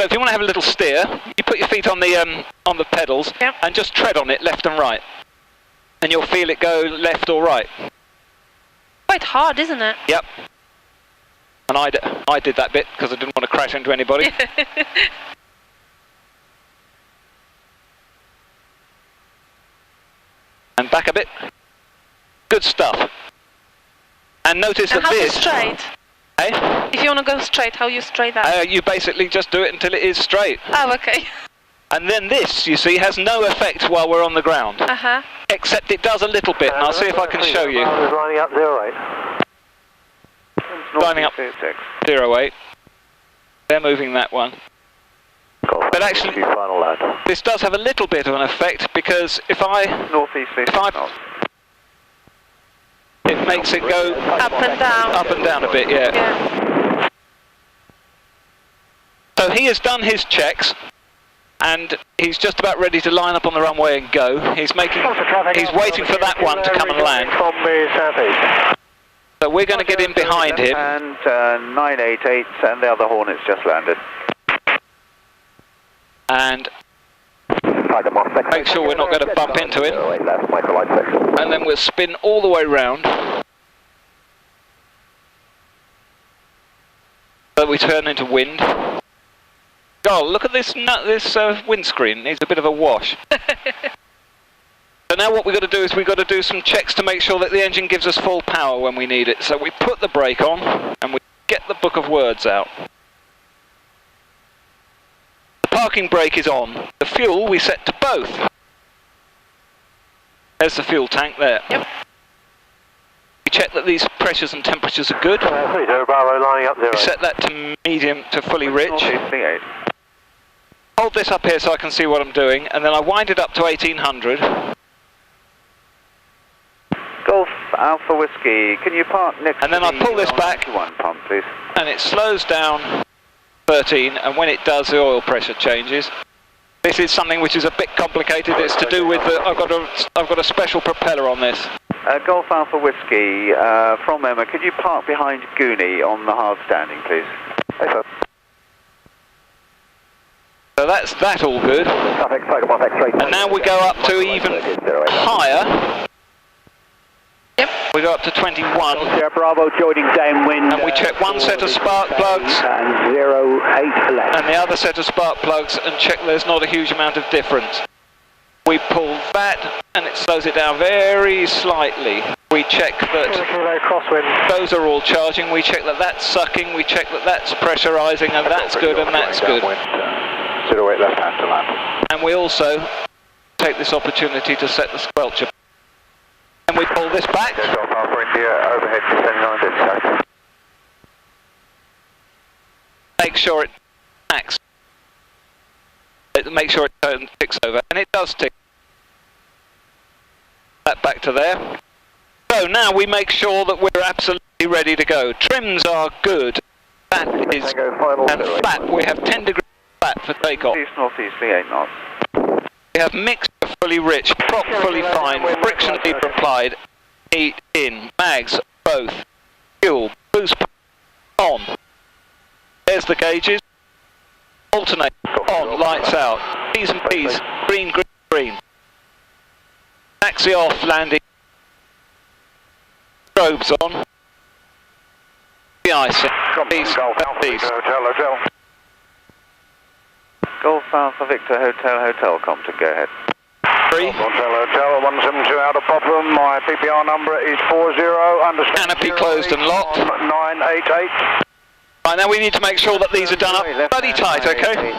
So if you want to have a little steer, you put your feet on the pedals and just tread on it left and right. And you'll feel it go left or right. Quite hard, isn't it? Yep. And I did that bit because I didn't want to crash into anybody. And back a bit. Good stuff. And notice and that this... how straight? Eh? If you want to go straight, how you straight that? You basically just do it until it is straight. Oh, okay. And then this, you see, has no effect while we're on the ground. Uh-huh. Except it does a little bit, and I'll see if I can show you. Lining up 08. Lining up 08. They're moving that one. But actually, this does have a little bit of an effect, because if I... it makes it go... Up and down. Up and down a bit, yeah. So he has done his checks, and he's just about ready to line up on the runway and go. He's waiting for that one to come and land. So we're going to get in behind him. And 988, and the other Hornet's just landed. And make sure we're not going to bump into him. And then we'll spin all the way round. So we turn into wind. Oh, look at this windscreen. It needs a bit of a wash. So now what we've got to do is we've got to do some checks to make sure that the engine gives us full power when we need it. So we put the brake on and we get the book of words out. The parking brake is on. The fuel we set to both. There's the fuel tank there. Yep. We check that these pressures and temperatures are good. Bravo lining up 0. We set that to medium to fully rich. Hold this up here so I can see what I'm doing, and then I wind it up to 1800. Golf Alpha Whiskey, can you park next and then I pull this back, pump, please. And it slows down 13, and when it does, the oil pressure changes. This is something which is a bit complicated. It's to do with I've got a special propeller on this. Golf Alpha Whiskey, from Emma, could you park behind Goonie on the hard standing, please? Yes, sir. So that's that all good. And now we go up to even higher. Yep. We go up to 21. Bravo joining downwind. And we check one set of spark plugs. And 08 left. And the other set of spark plugs and check there's not a huge amount of difference. We pull that and it slows it down very slightly. We check that those are all charging. We check that that's sucking. We check that that's pressurizing, and that's good and that's good. 08 left hand to land. And we also take this opportunity to set the squelcher. And we pull this back. Make sure it acts. Make sure it ticks over, and it does tick. That back to there. So now we make sure that we're absolutely ready to go. Trims are good. That is, and flat. We have 10 degrees flat for takeoff. Northeasterly 8 knots. We have mixture fully rich, prop fully fine, friction lever applied, heat in, mags both, fuel, boost on. There's the gauges. Alternate on, lights out. P's and P's, green, green, green. Taxi off, landing. Strobes on. De-icing. These, these. Golf Alpha Victor Hotel, Compton, go ahead. 3. Hotel, 172 out of problem. My PPR number is 40. Understand. Canopy closed and locked. 988. Right, now we need to make sure that these are done up bloody tight, okay?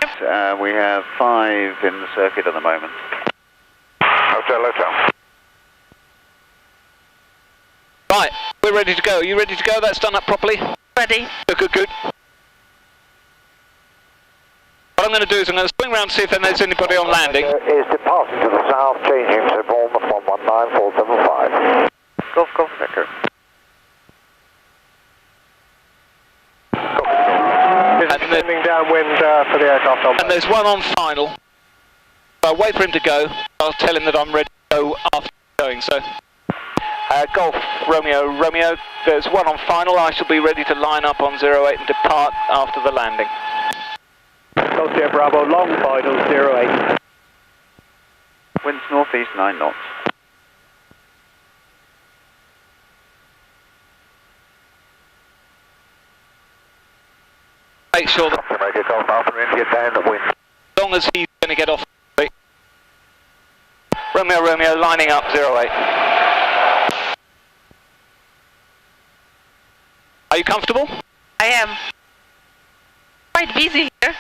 We have 5 in the circuit at the moment. Hotel. Right, we're ready to go. Are you ready to go? That's done up properly? Ready. Good. What I'm going to do is I'm going to swing around to see if there's anybody on landing. Is departing to the south, changing to Bournemouth 119475. Golf Echo. Descending downwind for the aircraft on. And there's one on final. So I'll wait for him to go. I'll tell him that I'm ready to go after going. So, Golf Romeo, there's one on final. I shall be ready to line up on 08 and depart after the landing. Golf Golf Sierra Bravo, long final 08. Winds northeast 9 knots. Make sure that Radio Golf Alpha in, get down the wind. as long as he's going to get off. Romeo, Romeo, lining up 08. Are you comfortable? I am. Quite busy here.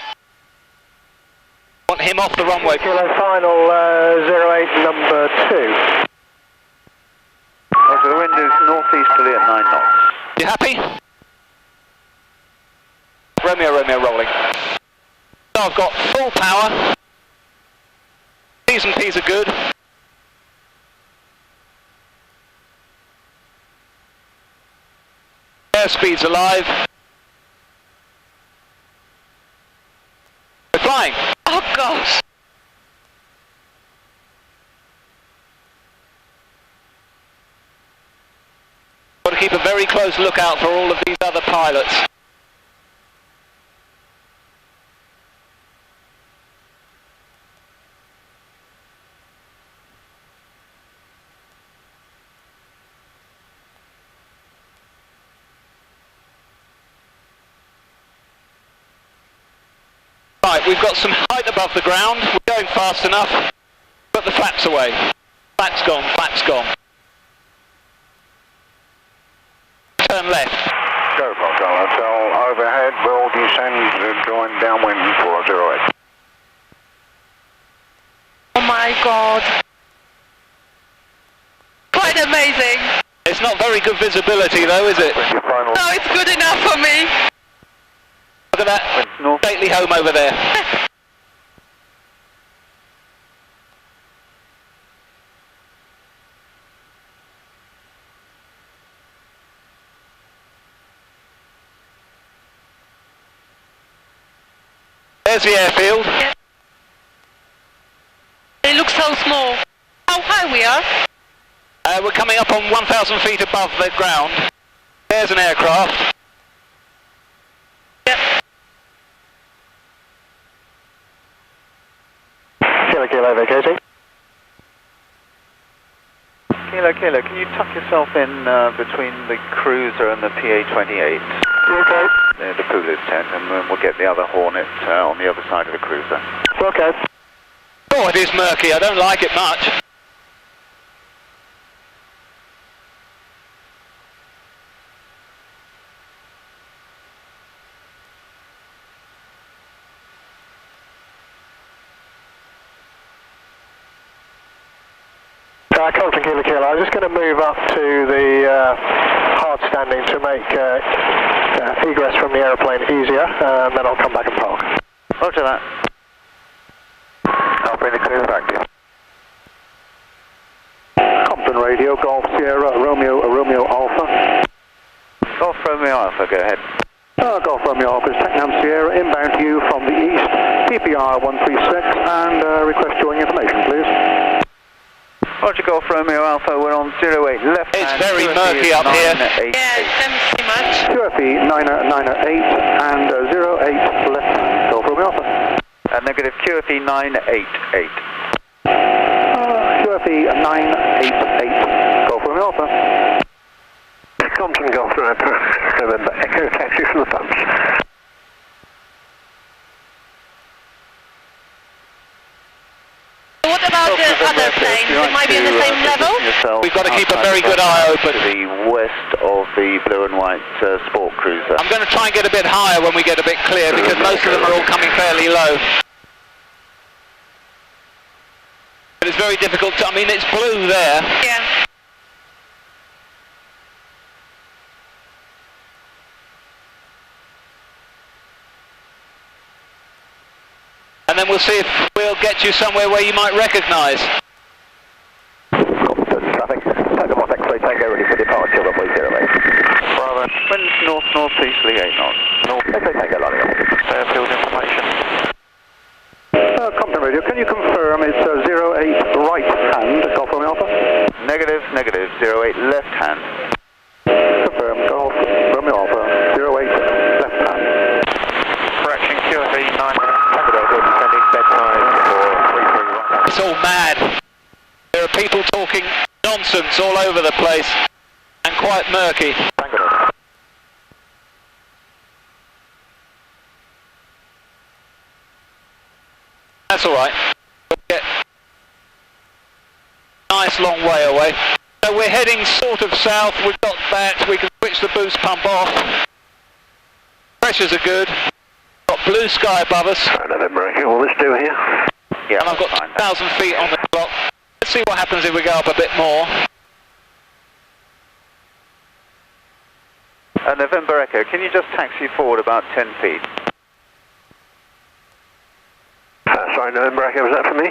Want him off the runway. Kilo final 08 number 2. So the wind is northeasterly at 9 knots. You happy? Romeo, Romeo, rolling. So I've got full power. T's and P's are good. Airspeed's alive. We're flying. Oh gosh. Got to keep a very close lookout for all of these other pilots. Right, we've got some height above the ground. We're going fast enough. Put the flaps away. Flaps gone, flaps gone. Turn left. Go, Foxtrot Hotel. Overhead, will descend, join downwind for 08. Oh my god. Quite amazing. It's not very good visibility though, is it? Your final No, it's good enough for me. Look at that winds north. stately home over there. There's the airfield. It looks so small. How high we are? We're coming up on 1,000 feet above the ground. There's an aircraft. Yep. Kilo vacating. Kilo, can you tuck yourself in between the cruiser and the PA-28? Okay. The Pula's tent, and then we'll get the other Hornet on the other side of the cruiser. Okay. Oh, it is murky. I don't like it much. Compton Kilo. I'm just going to move up to the hard standing to make egress from the aeroplane easier, and then I'll come back and park. Roger that. I'll bring the cruiser back to you. Compton radio, Golf Sierra, Romeo Alpha. Golf Romeo Alpha, go ahead. Golf Romeo Alpha is Technam Sierra, inbound to you from the east, PPR 136, and request joining information, please. Roger, Golf Romeo Alpha, we're on 08 left. It's very murky up here. Yeah, it can't see much. QFE 908 and 08 left, Golf Romeo Alpha. Negative QFE 988. QFE 988, Golf Romeo Alpha. Compton Golf November Echo, taxi from the pumps. What about the other planes? It might be on the same level? We've got to keep a very good eye open. To the west of the blue and white sport cruiser. I'm going to try and get a bit higher when we get a bit clear because most of them are all coming fairly low. But it's very difficult to, I mean, it's blue there. Yeah. And then we'll see if we'll get you somewhere where you might recognise. Traffic. Tango Box X-ray, Tango ready for departure, lovely 08. Bravo. Winds northeasterly 8 knots. North, X-ray Tango lining up. Airfield information. Compton radio, can you confirm it's 08 right hand, Golf Romeo Alpha? Negative, 08 left hand. Confirm, Golf Romeo Alpha, 08 left hand. Correction, QFE 9, Tango talking nonsense all over the place and quite murky. That's all right. We'll get a nice long way away. So we're heading sort of south. We've got that. We can switch the boost pump off. Pressures are good. Got blue sky above us. November, will this do here? Yeah. And I've got 2,000 feet on the clock. Let's see what happens if we go up a bit more. November Echo, can you just taxi forward about 10 feet? Sorry, November Echo, was that for me?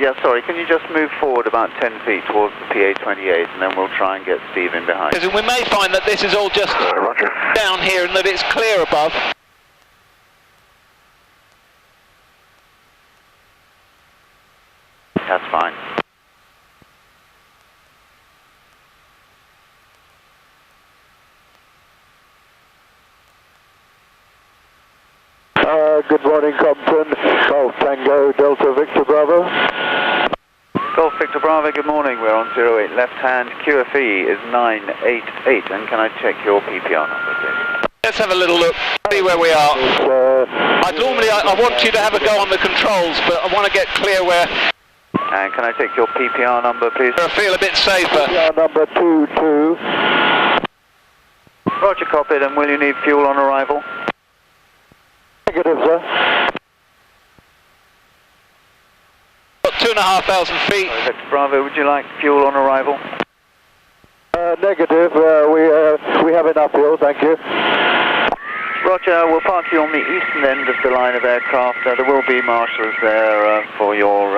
Yeah, sorry, can you just move forward about 10 feet towards the PA-28 and then we'll try and get Steve in behind. Because we may find that this is all just Roger. down here and that it's clear above. That's fine. Good morning, Compton. Golf Tango, Delta Victor Bravo. Golf Victor Bravo, good morning. We're on 08 left hand. QFE is 988. And can I check your PPR number, please? Let's have a little look, see where we are. I want you to have a go on the controls, but I want to get clear where... And can I take your PPR number, please? I feel a bit safer. PPR number 22. Roger, copied. And will you need fuel on arrival? Negative, sir. Got 2,500 feet. Victor Bravo, would you like fuel on arrival? Negative. We have enough fuel, thank you. Roger, we'll park you on the eastern end of the line of aircraft. There will be marshals there for your...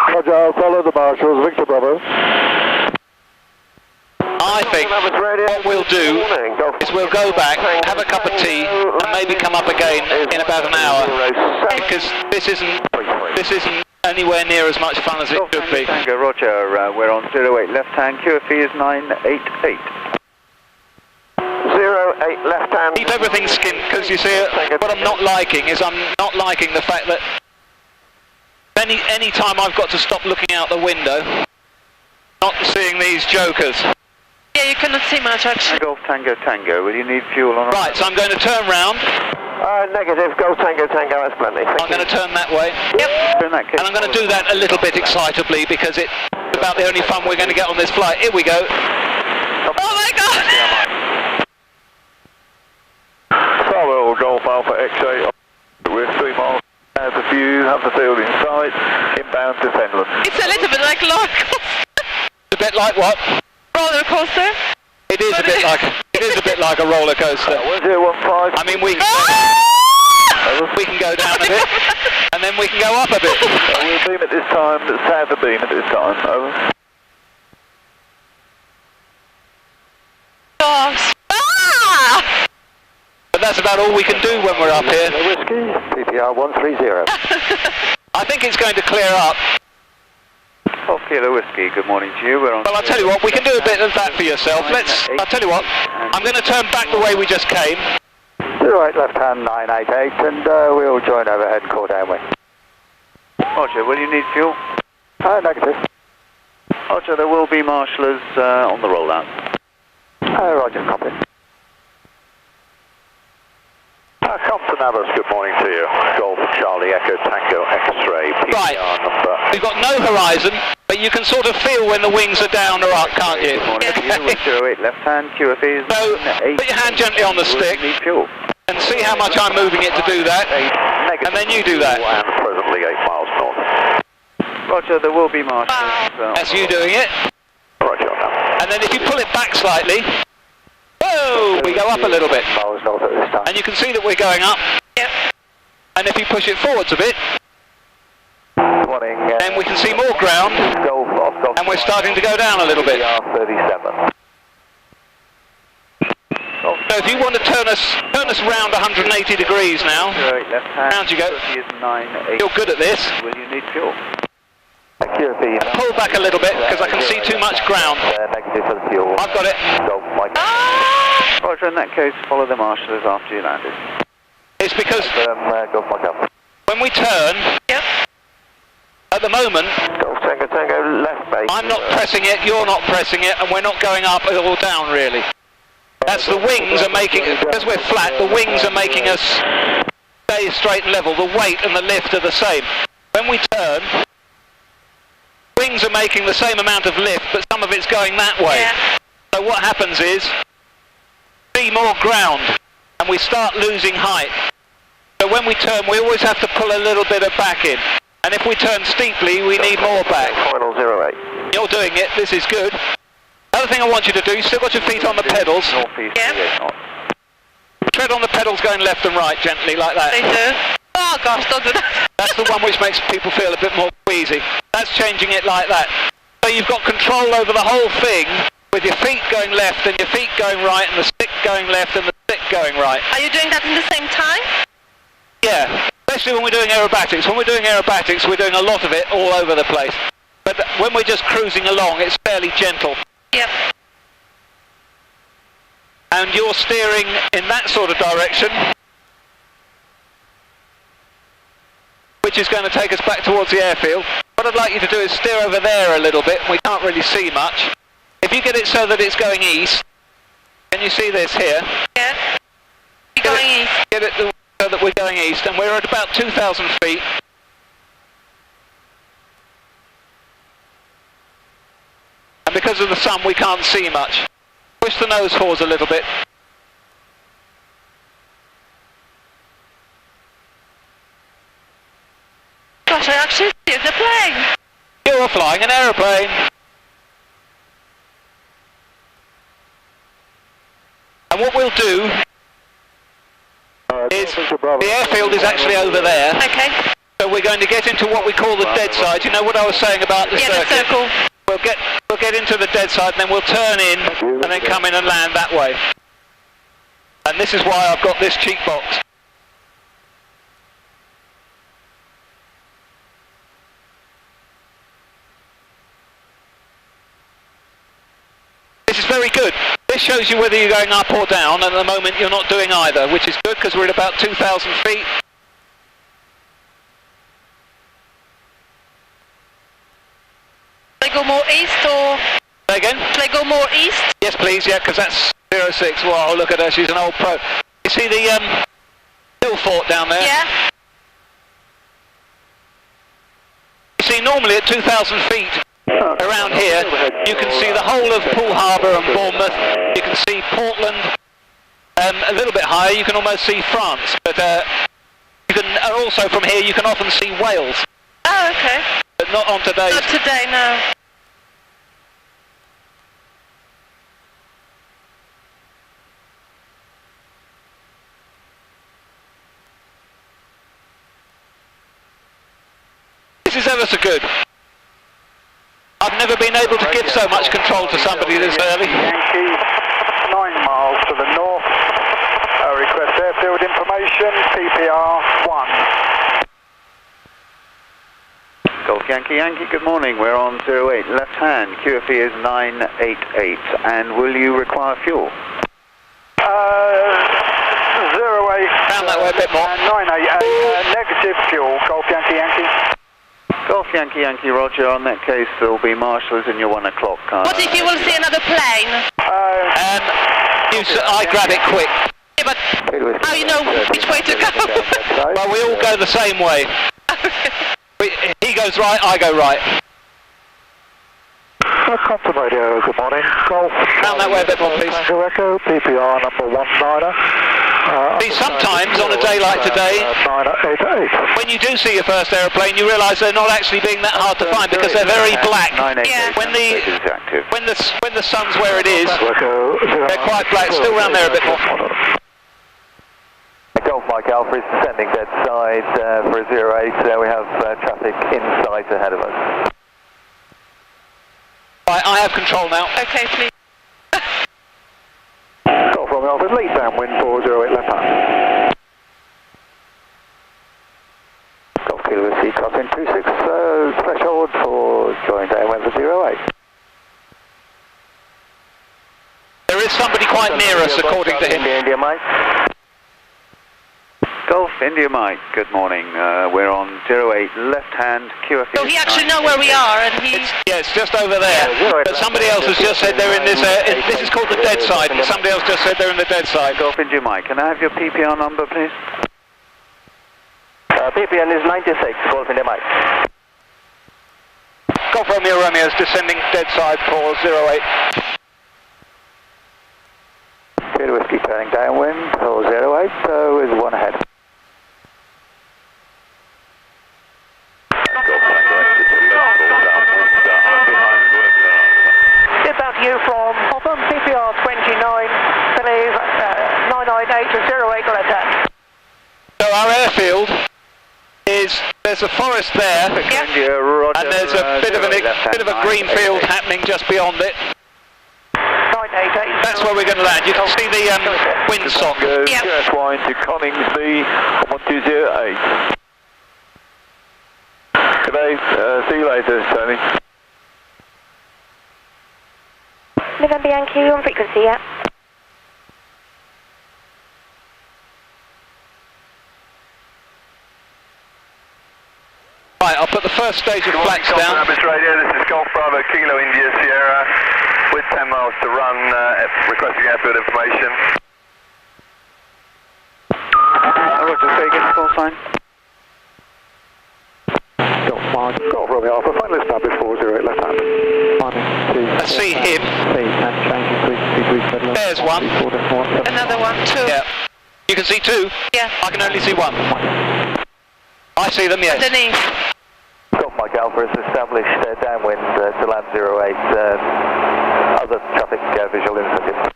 Roger, I'll follow the marshals. Victor Bravo. I think what we'll do is we'll go back, have a cup of tea, and maybe come up again in about an hour, because this isn't anywhere near as much fun as it should be. Tango, Roger, we're on 08 left hand, QFE is 988. 08 left hand. Keep everything skinned, because you see, what I'm not liking is I'm not liking the fact that any time I've got to stop looking out the window, not seeing these jokers. Yeah, you cannot see much actually. Golf Tango Tango, will you need fuel on? Right, so I'm going to turn round. Negative, Golf Tango Tango, that's plenty. I'm going to turn that way. Yep. In that case, And I'm going to do that a little bit excitably because it's about the only fun we're going to get on this flight. Here we go. Oh my god! Farewell, Golf Alpha X8. We're 3 miles out of view, have the field in sight, inbound to Finland. It's a little bit like roller coaster. A bit like what? Roller coaster? It is a bit like a roller coaster. 1015. I mean, we can go down a bit, and then we can go up a bit. We'll beam at this time, south of beam at this time, over. Dogs. Ah! But that's about all we can do when we're up here. Whiskey, PPR 130. I think it's going to clear up. Off Kilo Whiskey, good morning to you. We're on. Well, I'll tell you what, we can do a bit of that for yourself. I'll tell you what, I'm going to turn back the way we just came. 08 left hand 988 and we'll join overhead and call downwind. Roger, will you need fuel? Negative. Roger, there will be marshallers on the rollout. Roger, copy. Compton Abbas, good morning to you. Golf Charlie Echo Tango X-ray, PPR number. We've got no horizon, but you can sort of feel when the wings are down or up, can't you? Good morning to you. 08 left hand, QFE is So, put your hand gently on the stick need fuel. and see how much I'm moving it to do that. Negative. And then you do that. And presently 8 miles north. Roger, there will be marshals. That's you doing it. Roger on that. And then if you pull it back slightly, whoa, we go up a little bit. Miles north at this time. And you can see that we're going up. Yep. And if you push it forwards a bit, Morning. then we can see more ground. Golf off Golf. And we're starting to go down a little bit. PPR 37. So if you want to turn us round 180 degrees now, 08 left hand. round you go. QFE is 988. You're good at this. Will you need fuel? QFE. Pull back a little bit because I can see too much ground. Negative for the fuel. I've got it. Golf Mike. Roger, in that case, follow the marshals after you landed. It's because Golf Mike up. when we turn, Yep. at the moment, Golf Tango Tango left base. I'm not pressing it, you're not pressing it, and we're not going up or down really. That's the wings are making, because we're flat, the wings are making us stay straight and level. The weight and the lift are the same. When we turn, wings are making the same amount of lift, but some of it's going that way. Yeah. So what happens is, see more ground, and we start losing height. So when we turn, we always have to pull a little bit of back in. And if we turn steeply, we need more back. Final 08. You're doing it, this is good. The other thing I want you to do, you still got your feet on the pedals. Northeast, Yeah. Tread on the pedals going left and right, gently, like that. They do. Oh gosh, don't do that. That's the one which makes people feel a bit more queasy. That's changing it like that. So you've got control over the whole thing, with your feet going left and your feet going right, and the stick going left and the stick going right. Are you doing that in the same time? Yeah, especially when we're doing aerobatics. When we're doing aerobatics, we're doing a lot of it all over the place. But when we're just cruising along, it's fairly gentle. Yep. And you're steering in that sort of direction, which is going to take us back towards the airfield. What I'd like you to do is steer over there a little bit. We can't really see much. If you get it so that it's going east, can you see this here? Yeah. You're going east. Get it so that we're going east, and we're at about 2,000 feet. And because of the sun, we can't see much. Push the nose forwards a little bit. Gosh, I actually see the plane. You're flying an aeroplane. And what we'll do is, the airfield is actually over there. Okay. So we're going to get into what we call the dead side. You know what I was saying about the circuit? The circle. We'll get into the dead side, and then we'll turn in, and then come in and land that way. And this is why I've got this cheek box. This is very good. This shows you whether you're going up or down, and at the moment you're not doing either, which is good because we're at about 2,000 feet. They go more east or? Say again? They go more east? Yes, please, yeah, because that's 06. Wow, look at her, she's an old pro. You see the hill fort down there? Yeah. You see, normally at 2,000 feet around here, you can see the whole of Poole Harbour and Bournemouth. You can see Portland. A little bit higher, you can almost see France. But you can, and also from here, you can often see Wales. Oh, okay. But not on today's. Not today, no. This is ever so good. I've never been able to give so much control to somebody this early. Yankee, 9 miles to the north. Request airfield information, PPR 1. Golf Yankee Yankee, good morning. We're on 08, left hand. QFE is 988. And will you require fuel? 08. Down that way a bit more. 988, negative fuel, Golf Yankee Yankee. Golf Yankee Yankee, roger. On that case, there will be marshals in your 1 o'clock car. What if you will see another plane? I grab it quick. Yeah, but how you know which way to go? Well, we all go the same way. He goes right, I go right. Compton Radio, good morning. Golf. Round that way a bit more, please. Tango Echo, PPR number 19er. See, sometimes on a day like today, 988. when you do see your first aeroplane, you realise they're not actually being that hard to find because they're very black. Yeah. When the sun's where it is, they're quite black. Still round there a bit more. Golf Mike Alpha is descending dead side for a 08. We have traffic inside ahead of us. Right, I have control now. Okay, please. Golf Romeo Alpha, lead downwind 408 left hand. Golf Kilo C crossing 26, threshold for joint downwind for 08. There is somebody quite near us, according to him. India, Mike. Golf India Mike, good morning. We're on 08 left hand, QFE. So he actually know where we are, and he... It's just over there. But somebody else has just said they're in this this is called the dead side, and somebody else just said they're in the dead side. Golf India Mike, can I have your PPR number, please? PPN is 96, Golf India Mike. Golf Romeo Romeo is descending dead side for 08. Peter Whiskey turning downwind for 08, with one ahead. Inbound you from Compton, PPR 29, believe 998 to 08 left hand. So our airfield is, there's a forest there, and there's a bit of a green field happening just beyond it. 988. That's where we're going to land. You can see the windsock. Yes, line to Coningsby 1208. Good day, see you later, Tony. November Yankee on frequency, yeah. Right, I'll put the first stage of flaps down. Rabbits Radio, this is Golf Bravo Kilo India Sierra with 10 miles to run, requesting airfield information. Roger, say again, call sign. Golf Romeo Alpha, final established 408 left hand. I see him. There's one. Another one, two. Yeah. You can see two? Yeah. I can only see one. I see them, yes. Underneath. Golf Mike Alpha has established downwind to land 08. Other traffic visual indicated.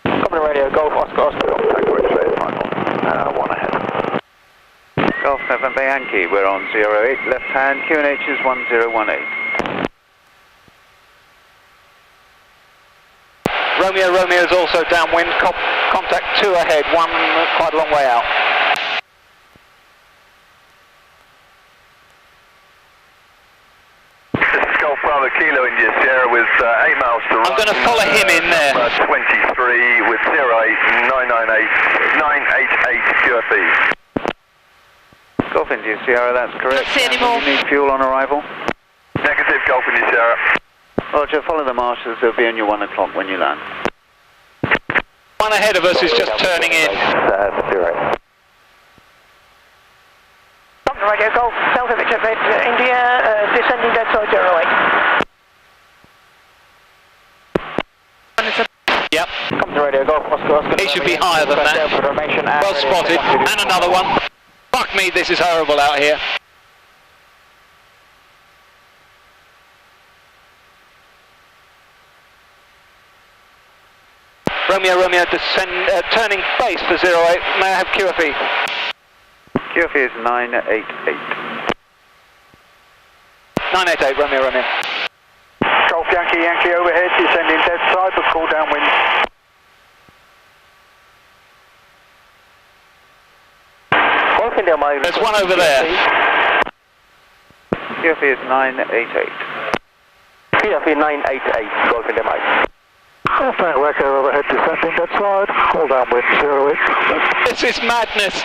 Compton Radio, Golf Oscar, contact X-ray final. One ahead. Golf November Yankee, we're on 08 left hand, QNH is 1018. Romeo Romeo is also downwind. Contact 2 ahead, one quite a long way out. This is Golf Bravo Kilo India Sierra with 8 miles to run. I'm going to follow him in there. 23 with 08988 QFE. Golf India Sierra, that's correct. Don't see any more. You need fuel on arrival? Negative, Golf India Sierra. Roger, follow the marshals, they'll be on your 1 o'clock when you land. One ahead of us is just turning in. Compton Radio, Golf, Delta Victor, India, descending dead side 08. Yep. Compton Radio, Golf Oscar. He should be higher than that. Well spotted. And another one. Fuck me, this is horrible out here. Romeo Romeo turning base for 08. May I have QFE? QFE is 988. 988, Romeo Romeo. Golf Yankee, Yankee overhead, descending dead side, but call downwind. Golf India Mike. There's one over there. QFE is 988. QFE 988, Golf India Mike. Left hand Echo overhead, descending dead side, call downwind 08. This is madness.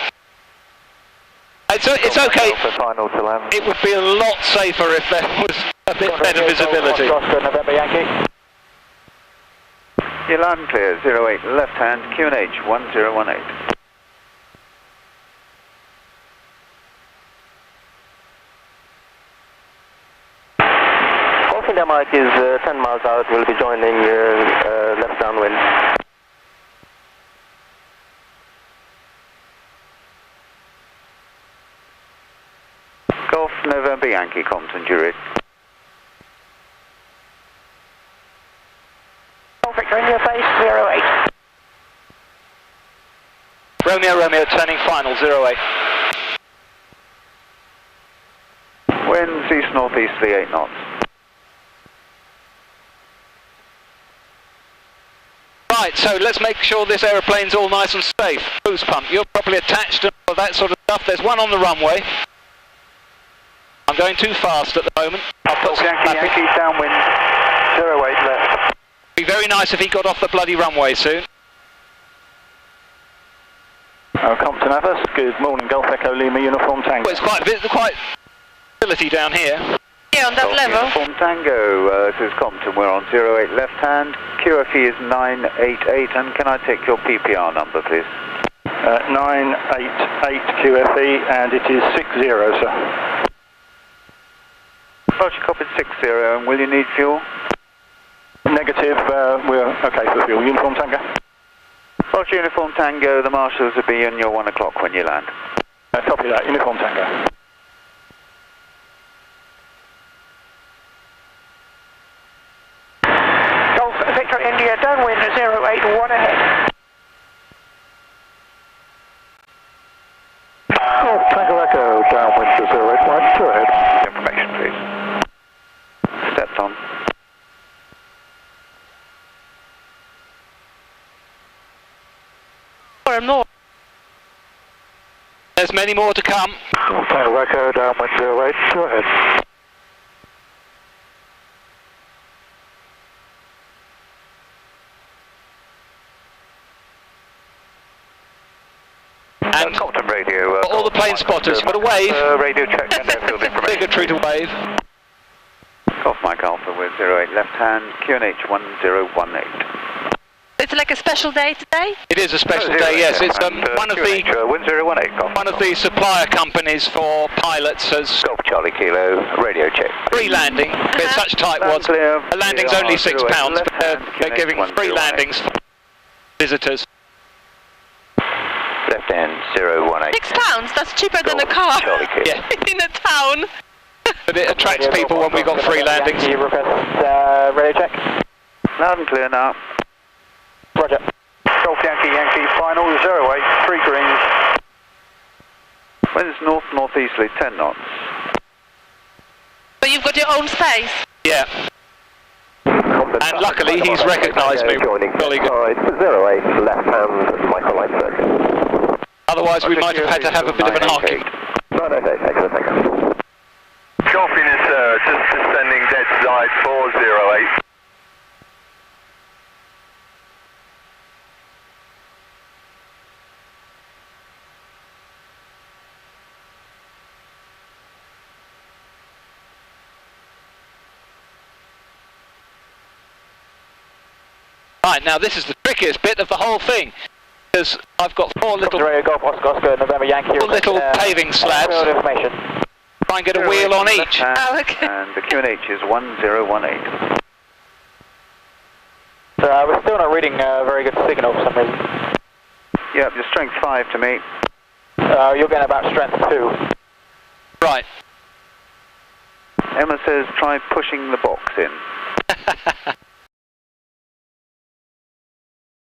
It's okay. Final to land. It would be a lot safer if there was a bit better visibility. Oscar, November Yankee. Your land clear, 08 left hand, QNH 1018. Golf India Mike is 10 miles out, we'll be joining left downwind. Golf November Yankee, Compton, Zurich. Golf Victor, India base 08. Romeo Romeo turning final 08. Winds east northeasterly 8 knots. Right, so let's make sure this aeroplane's all nice and safe. Boost pump, you're properly attached and all that sort of stuff. There's one on the runway. I'm going too fast at the moment. I'll put some Yankee downwind 08 left. Be very nice if he got off the bloody runway soon. Compton Abbas, good morning, Golf Echo Lima Uniform Tango. Well, it's quite visibility down here. Yeah, on that level. Uniform Tango, this is Compton, we're on 08 left hand, QFE is 988, and can I take your PPR number, please? 988 QFE, and it is 60, sir. Roger, copied 60, and will you need fuel? Negative, we're okay for fuel. Uniform Tango. Roger, Uniform Tango, the marshals will be on your 1 o'clock when you land. Copy that, Uniform Tango. Golf Victor India, downwind 081 ahead. Golf Tango Echo, downwind to 081, go ahead. Information, please. Steps on. More and more. There's many more to come. Golf Tango Echo, downwind 08, go ahead. And Compton Radio. all the plane spotters, got a wave. Radio check and airfield information. Obligatory to wave. Off Mike Alpha with 08 left hand, QNH 1018. It's like a special day today? It is a special day, yes. It's one of the 1018. one of the supplier companies for pilots has Golf Charlie Kilo, radio check. free landing. With such tight wads. A landing's only £6, but they're giving free landings for visitors. Left hand 018. £6? That's cheaper than a car. Charlie Kilo. Yeah, In a town. but it attracts people when we've got free landings. Radio check. Loud and clear now. Roger. Golf Yankee Yankee final 08, 3 greens. Winds north-northeasterly 10 knots. But you've got your own space. Yeah. And luckily he's recognised me. Jolly good. 08 left hand, Michael Lightfoot. Otherwise we might have had to have a bit of an arcing. 988, excellent, thank you. Golf Unit, just descending dead side 408. Right, now this is the trickiest bit of the whole thing. Because I've got four little paving slabs. Try and get a wheel on each. Oh, okay. And the QNH is 1018. We're still not reading a very good signal for some reason. Yep, your strength 5 to me. You're getting about strength 2. Right. Emma says try pushing the box in.